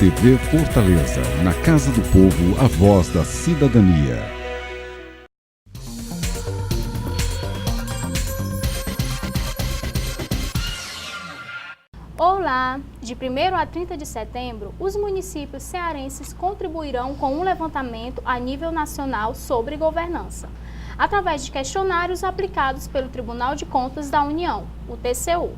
TV Fortaleza, na Casa do Povo, a voz da cidadania. Olá! De 1º a 30 de setembro, os municípios cearenses contribuirão com um levantamento a nível nacional sobre governança, através de questionários aplicados pelo Tribunal de Contas da União, o TCU.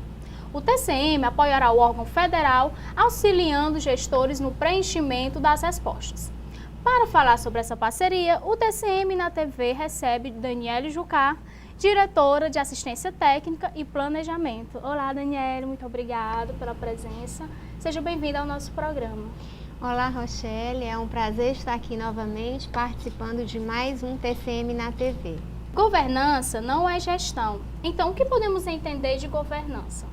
O TCM apoiará o órgão federal, auxiliando gestores no preenchimento das respostas. Para falar sobre essa parceria, o TCM na TV recebe Daniele Jucá, diretora de Assistência Técnica e Planejamento. Olá, Daniele, muito obrigada pela presença. Seja bem-vinda ao nosso programa. Olá, Rochelle, é um prazer estar aqui novamente participando de mais um TCM na TV. Governança não é gestão. Então, o que podemos entender de governança?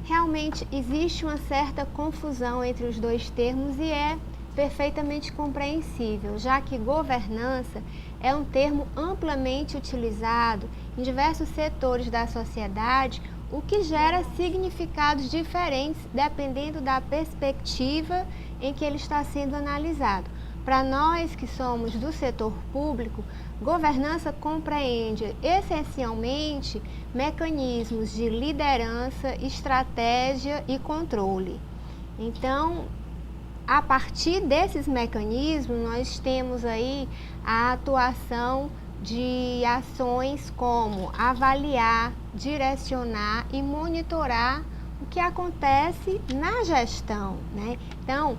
Realmente existe uma certa confusão entre os dois termos e é perfeitamente compreensível, já que governança é um termo amplamente utilizado em diversos setores da sociedade, o que gera significados diferentes dependendo da perspectiva em que ele está sendo analisado. Para nós que somos do setor público, governança compreende essencialmente mecanismos de liderança, estratégia e controle. Então, a partir desses mecanismos, nós temos aí a atuação de ações como avaliar, direcionar e monitorar o que acontece na gestão, né? Então,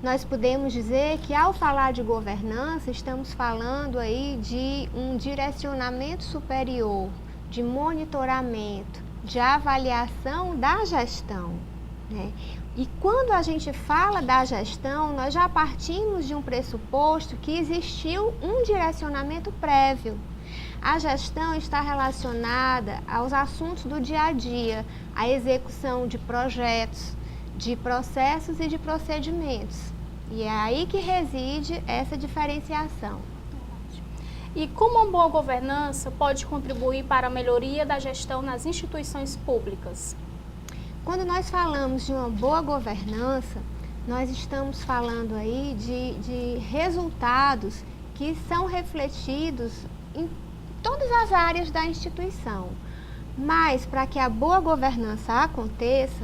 nós podemos dizer que ao falar de governança, estamos falando aí de um direcionamento superior, de monitoramento, de avaliação da gestão, né? E quando a gente fala da gestão, nós já partimos de um pressuposto que existiu um direcionamento prévio. A gestão está relacionada aos assuntos do dia a dia, à execução de projetos, de processos e de procedimentos. E é aí que reside essa diferenciação. E como uma boa governança pode contribuir para a melhoria da gestão nas instituições públicas? Quando nós falamos de uma boa governança, nós estamos falando aí de resultados que são refletidos em todas as áreas da instituição. Mas para que a boa governança aconteça,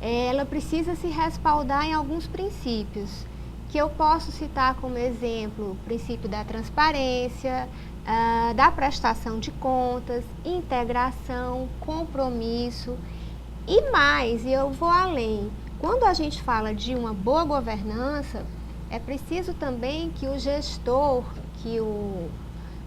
ela precisa se respaldar em alguns princípios, que eu posso citar como exemplo o princípio da transparência, da prestação de contas, integração, compromisso e mais, e eu vou além. Quando a gente fala de uma boa governança, é preciso também que o gestor,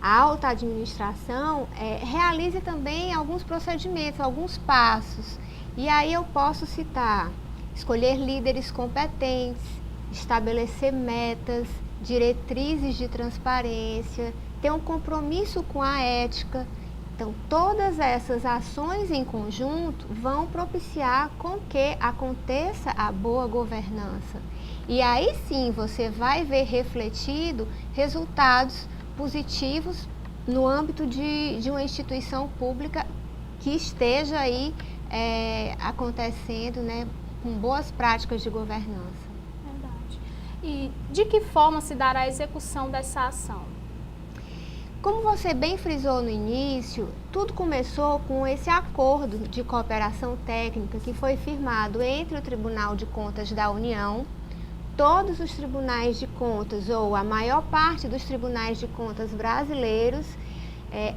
a alta administração, realize também alguns procedimentos, alguns passos. E aí eu posso citar, escolher líderes competentes, estabelecer metas, diretrizes de transparência, ter um compromisso com a ética. Então, todas essas ações em conjunto vão propiciar com que aconteça a boa governança. E aí sim você vai ver refletido resultados positivos no âmbito de uma instituição pública que esteja aí acontecendo, né, com boas práticas de governança. Verdade. E de que forma se dará a execução dessa ação? Como você bem frisou no início, tudo começou com esse acordo de cooperação técnica que foi firmado entre o Tribunal de Contas da União, todos os tribunais de contas, ou a maior parte dos tribunais de contas brasileiros,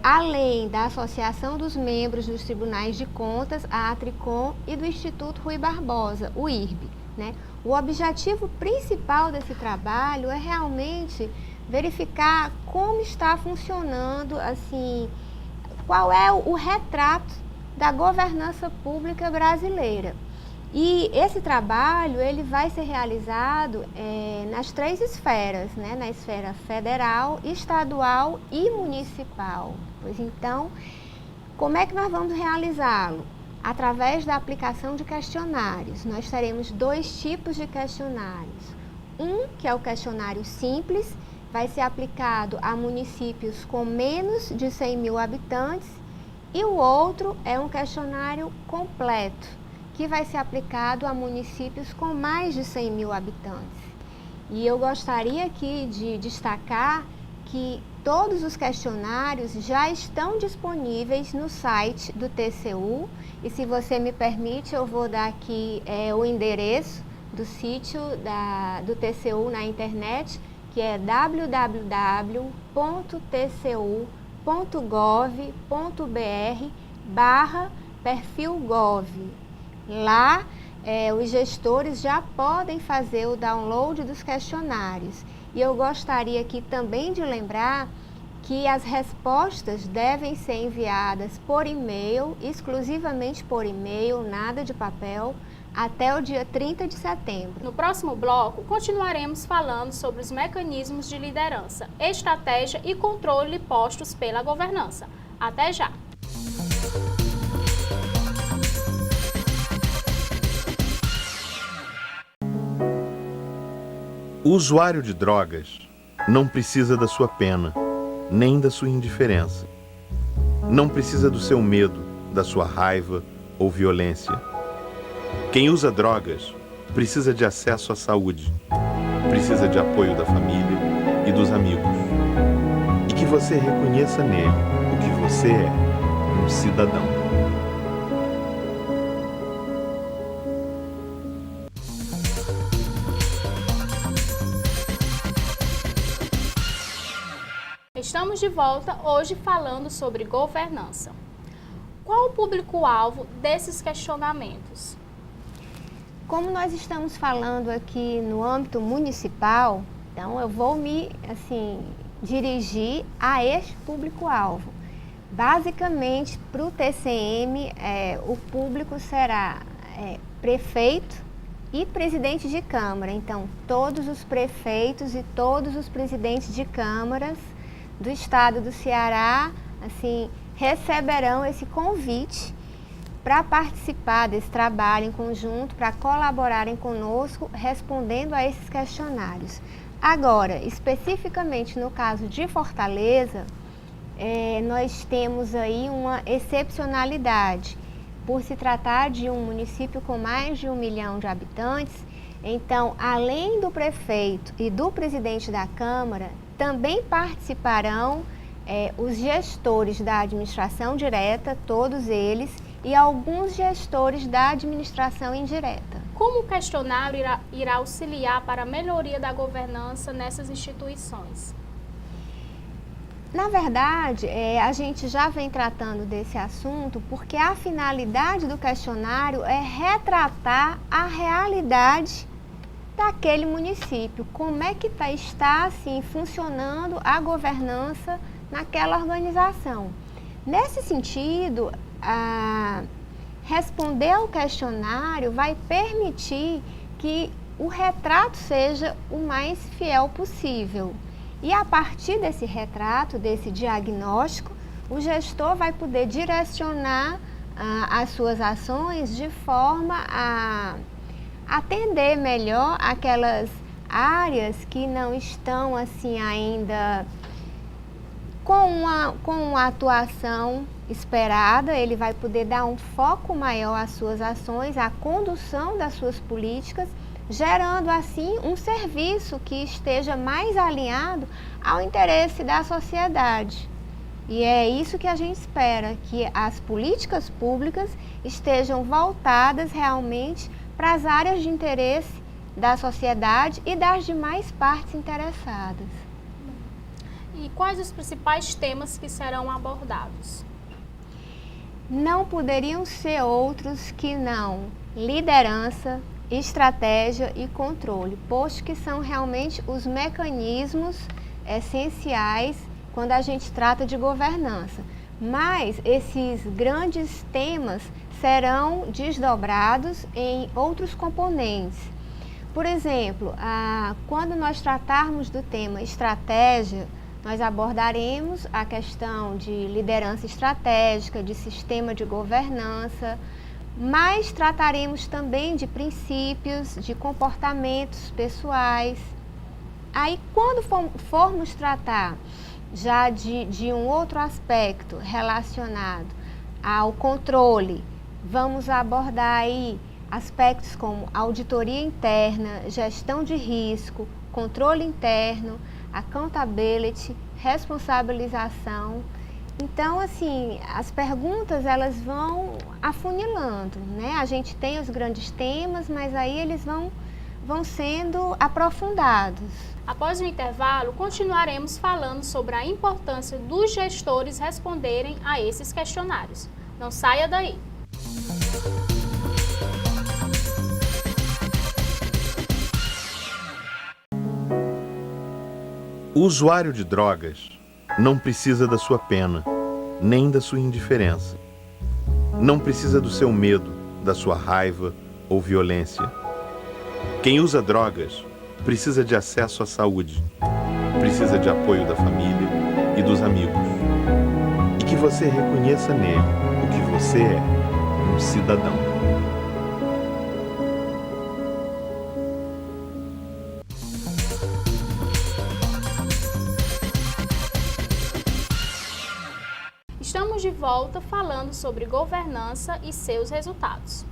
além da Associação dos Membros dos Tribunais de Contas, a Atricom, e do Instituto Rui Barbosa, o IRB, né? O objetivo principal desse trabalho é realmente verificar como está funcionando, assim, qual é o retrato da governança pública brasileira. E esse trabalho ele vai ser realizado nas 3 esferas, né? Na esfera federal, estadual e municipal. Pois então, como é que nós vamos realizá-lo? Através da aplicação de questionários. Nós teremos 2 tipos de questionários. Um, que é o questionário simples, vai ser aplicado a municípios com menos de 100 mil habitantes, e o outro é um questionário completo, que vai ser aplicado a municípios com mais de 100 mil habitantes. E eu gostaria aqui de destacar que todos os questionários já estão disponíveis no site do TCU, e se você me permite, eu vou dar aqui o endereço do sítio do TCU na internet, que é www.tcu.gov.br/perfil-gov. Lá, os gestores já podem fazer o download dos questionários. E eu gostaria aqui também de lembrar que as respostas devem ser enviadas por e-mail, exclusivamente por e-mail, nada de papel, até o dia 30 de setembro. No próximo bloco, continuaremos falando sobre os mecanismos de liderança, estratégia e controle postos pela governança. Até já! O usuário de drogas não precisa da sua pena, nem da sua indiferença. Não precisa do seu medo, da sua raiva ou violência. Quem usa drogas precisa de acesso à saúde, precisa de apoio da família e dos amigos. E que você reconheça nele o que você é, um cidadão. Estamos de volta hoje falando sobre governança. Qual o público-alvo desses questionamentos? Como nós estamos falando aqui no âmbito municipal, então eu vou me dirigir a este público-alvo. Basicamente, para o TCM, o público será prefeito e presidente de Câmara. Então, todos os prefeitos e todos os presidentes de câmaras do estado do Ceará, receberão esse convite para participar desse trabalho em conjunto, para colaborarem conosco, respondendo a esses questionários. Agora, especificamente no caso de Fortaleza, nós temos aí uma excepcionalidade. Por se tratar de um município com mais de 1 milhão de habitantes, então, além do prefeito e do presidente da Câmara, também participarão os gestores da administração direta, todos eles, e alguns gestores da administração indireta. Como o questionário irá auxiliar para a melhoria da governança nessas instituições? Na verdade, a gente já vem tratando desse assunto porque a finalidade do questionário é retratar a realidade daquele município, como é que está funcionando a governança naquela organização. Nesse sentido, responder ao questionário vai permitir que o retrato seja o mais fiel possível. E a partir desse retrato, desse diagnóstico, o gestor vai poder direcionar as suas ações de forma a atender melhor aquelas áreas que não estão ainda com uma atuação esperada. Ele vai poder dar um foco maior às suas ações, à condução das suas políticas, gerando assim um serviço que esteja mais alinhado ao interesse da sociedade. E é isso que a gente espera, que as políticas públicas estejam voltadas realmente para as áreas de interesse da sociedade e das demais partes interessadas. E quais os principais temas que serão abordados? Não poderiam ser outros que não liderança, estratégia e controle, posto que são realmente os mecanismos essenciais quando a gente trata de governança. Mas esses grandes temas serão desdobrados em outros componentes. Por exemplo, quando nós tratarmos do tema estratégia, nós abordaremos a questão de liderança estratégica, de sistema de governança, mas trataremos também de princípios, de comportamentos pessoais. Aí, quando formos tratar já de um outro aspecto relacionado ao controle Vamos abordar aí aspectos como auditoria interna, gestão de risco, controle interno, accountability, responsabilização. Então, assim, as perguntas elas vão afunilando, né? A gente tem os grandes temas, mas aí eles vão sendo aprofundados. Após o intervalo, continuaremos falando sobre a importância dos gestores responderem a esses questionários. Não saia daí! O usuário de drogas não precisa da sua pena, nem da sua indiferença. Não precisa do seu medo, da sua raiva ou violência. Quem usa drogas precisa de acesso à saúde, precisa de apoio da família e dos amigos. E que você reconheça nele o que você é, um cidadão. Estamos de volta falando sobre governança e seus resultados.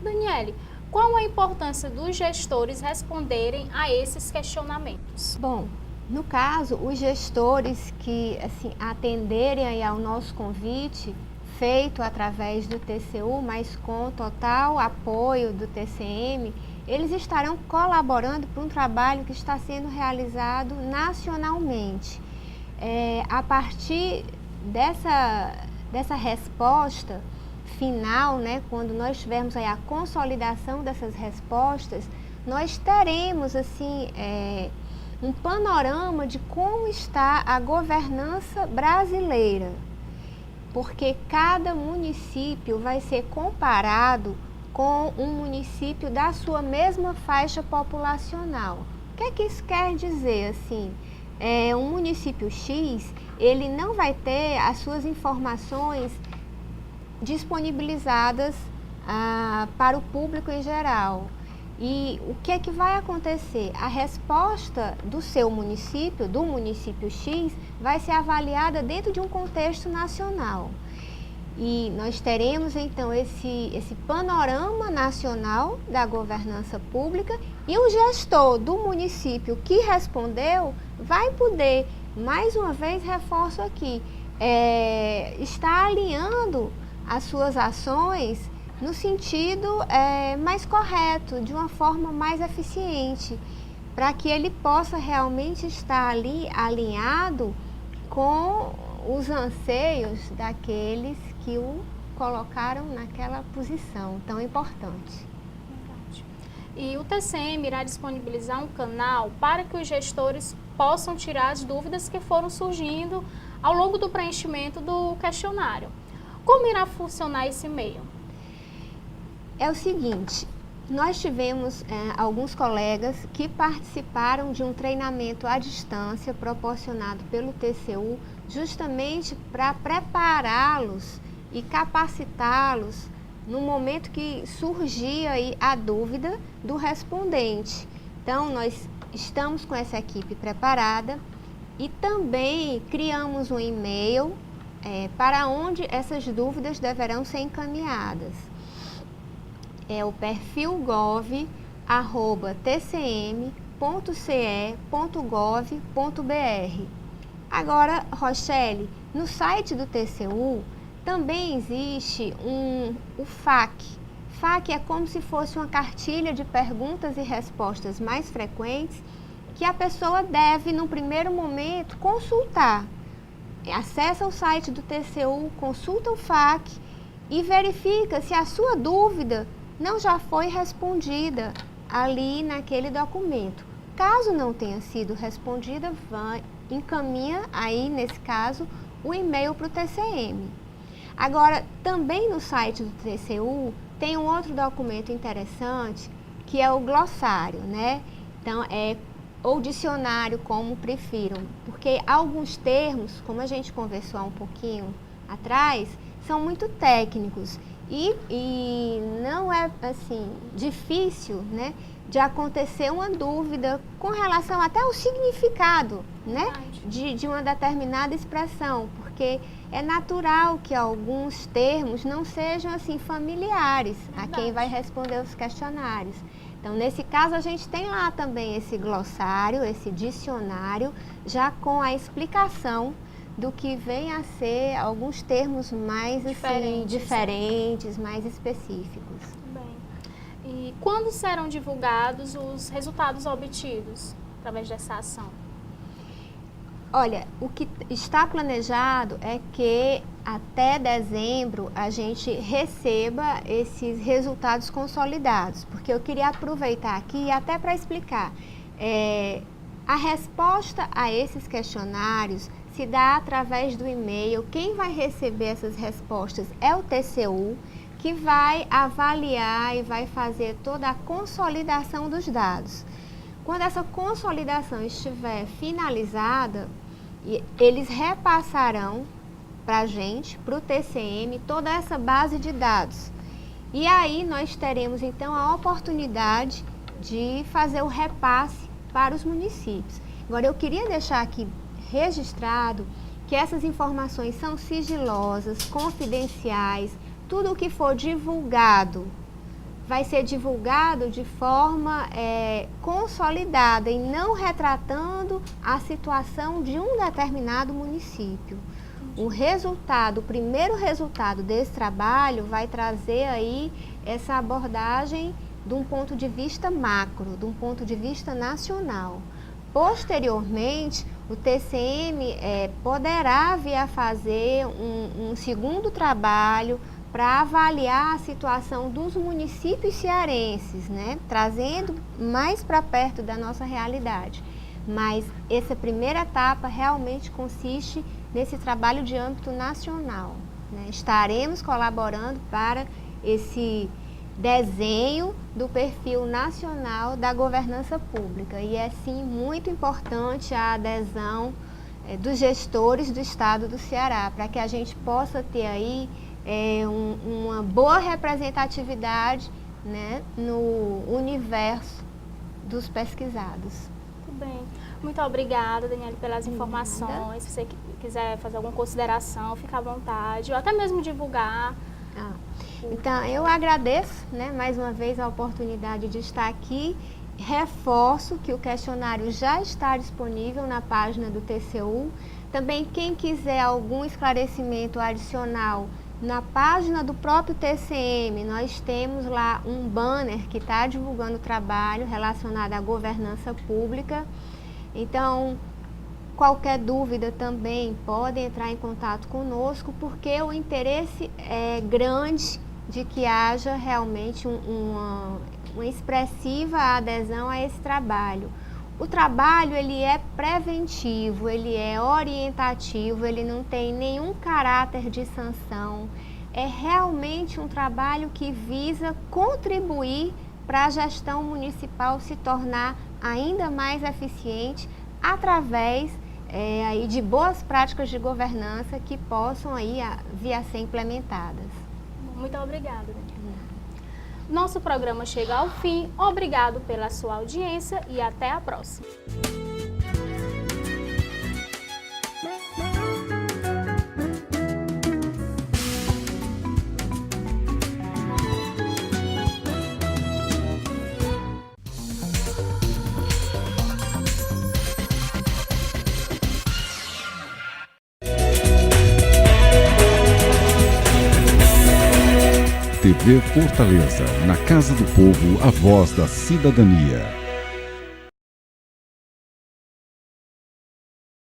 Daniele, qual a importância dos gestores responderem a esses questionamentos? Bom, no caso, os gestores que assim, atenderem aí ao nosso convite, feito através do TCU, mas com total apoio do TCM, eles estarão colaborando para um trabalho que está sendo realizado nacionalmente. A partir dessa resposta final, né, quando nós tivermos aí a consolidação dessas respostas, nós teremos assim um panorama de como está a governança brasileira, porque cada município vai ser comparado com um município da sua mesma faixa populacional. O que é que isso quer dizer assim? Um município X, ele não vai ter as suas informações disponibilizadas para o público em geral. E o que é que vai acontecer? A resposta do seu município, do município X, vai ser avaliada dentro de um contexto nacional. E nós teremos então esse panorama nacional da governança pública e o gestor do município que respondeu vai poder, mais uma vez reforço aqui, estar alinhando as suas ações no sentido mais correto, de uma forma mais eficiente, para que ele possa realmente estar ali alinhado com os anseios daqueles que o colocaram naquela posição tão importante. E o TCM irá disponibilizar um canal para que os gestores possam tirar as dúvidas que foram surgindo ao longo do preenchimento do questionário. Como irá funcionar esse meio? É o seguinte, nós tivemos alguns colegas que participaram de um treinamento à distância proporcionado pelo TCU, justamente para prepará-los e capacitá-los no momento que surgia aí a dúvida do respondente. Então, nós estamos com essa equipe preparada e também criamos um e-mail para onde essas dúvidas deverão ser encaminhadas. É o perfil gov@tcm.ce.gov.br. Agora, Rochelle, no site do TCU também existe o FAQ. FAQ é como se fosse uma cartilha de perguntas e respostas mais frequentes que a pessoa deve, no primeiro momento, consultar. Acessa o site do TCU, consulta o FAQ e verifica se a sua dúvida não já foi respondida ali naquele documento. Caso não tenha sido respondida, encaminha aí, nesse caso, o e-mail para o TCM. Agora, também no site do TCU tem um outro documento interessante, que é o glossário, né? Então, ou dicionário, como prefiram, porque alguns termos, como a gente conversou há um pouquinho atrás, são muito técnicos e não é assim difícil, né, de acontecer uma dúvida com relação até ao significado, né, de uma determinada expressão, porque porque é natural que alguns termos não sejam assim familiares a quem vai responder os questionários. Então, nesse caso, a gente tem lá também esse glossário, esse dicionário, já com a explicação do que vem a ser alguns termos mais assim, diferentes, mais específicos. Bem, e quando serão divulgados os resultados obtidos através dessa ação? Olha, o que está planejado é que até dezembro a gente receba esses resultados consolidados, porque eu queria aproveitar aqui até para explicar. A resposta a esses questionários se dá através do e-mail. Quem vai receber essas respostas é o TCU, que vai avaliar e vai fazer toda a consolidação dos dados. Quando essa consolidação estiver finalizada, eles repassarão para a gente, para o TCM, toda essa base de dados. E aí nós teremos então a oportunidade de fazer o repasse para os municípios. Agora eu queria deixar aqui registrado que essas informações são sigilosas, confidenciais. Tudo o que for divulgado vai ser divulgado de forma consolidada e não retratando a situação de um determinado município. O primeiro resultado desse trabalho vai trazer aí essa abordagem de um ponto de vista macro, de um ponto de vista nacional. Posteriormente, o TCM poderá vir a fazer um segundo trabalho para avaliar a situação dos municípios cearenses, né? Trazendo mais para perto da nossa realidade. Mas essa primeira etapa realmente consiste nesse trabalho de âmbito nacional, né? Estaremos colaborando para esse desenho do perfil nacional da governança pública. E é sim muito importante a adesão dos gestores do estado do Ceará, para que a gente possa ter aí uma boa representatividade, né, no universo dos pesquisados. Muito bem. Muito obrigada, Daniele, pelas informações. Se você quiser fazer alguma consideração, fica à vontade, ou até mesmo divulgar. Então, eu agradeço, né, mais uma vez a oportunidade de estar aqui. Reforço que o questionário já está disponível na página do TCU. Também, quem quiser algum esclarecimento adicional, na página do próprio TCM, nós temos lá um banner que está divulgando o trabalho relacionado à governança pública. Então, qualquer dúvida também pode entrar em contato conosco, porque o interesse é grande de que haja realmente uma expressiva adesão a esse trabalho. O trabalho, ele é preventivo, ele é orientativo, ele não tem nenhum caráter de sanção. É realmente um trabalho que visa contribuir para a gestão municipal se tornar ainda mais eficiente através aí de boas práticas de governança que possam aí vir a ser implementadas. Muito obrigada, Daniela. Nosso programa chega ao fim. Obrigado pela sua audiência e até a próxima. TV Fortaleza, na Casa do Povo, a voz da cidadania.